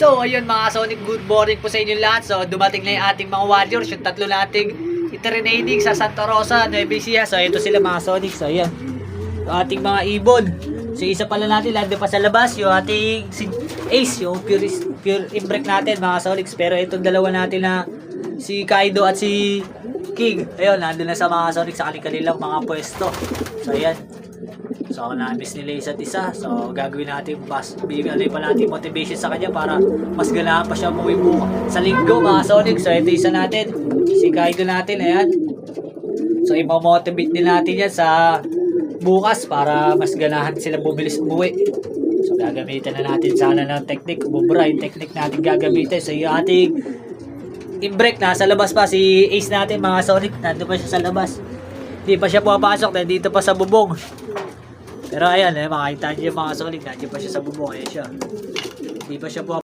So, ayun mga Sonic, good morning po sa inyo lahat. So, dumating na yung ating mga warriors, yung tatlo nating itirinading sa Santa Rosa, Nueva Ecija. So, ito sila mga Sonic. So, ayan. Yung ating mga ibon. So, isa pala natin, lando pa sa labas, yung ating si Ace, yung pure imbrek natin mga Sonics. Pero itong dalawa natin na si Kaido at si King, ayun, nandun na sa mga Sonics sa kanilang mga pwesto. So, ayan. So, na-miss nila isa't isa. So, gagawin natin, bibigyan pa natin motivation sa kanya para mas ganahan pa siya umuwi sa linggo, mga Sonic. So, ito isa natin. Si Kaido natin, ayan. So, ipamotivate din natin yan sa bukas para mas ganahan sila bumilis umuwi. So, gagamitan na natin sana ng technique. Bubra, yung technique natin gagamitin. So, yung ating in-break, nasa labas pa. Si Ace natin, mga Sonic, nandun pa siya sa labas. Hindi pa siya pumapasok, nandito pa sa bubong. Pero ayan, makikita niyo yung mga Sonic, nandiyan pa siya sa bubong. Ayan siya. Hindi pa siya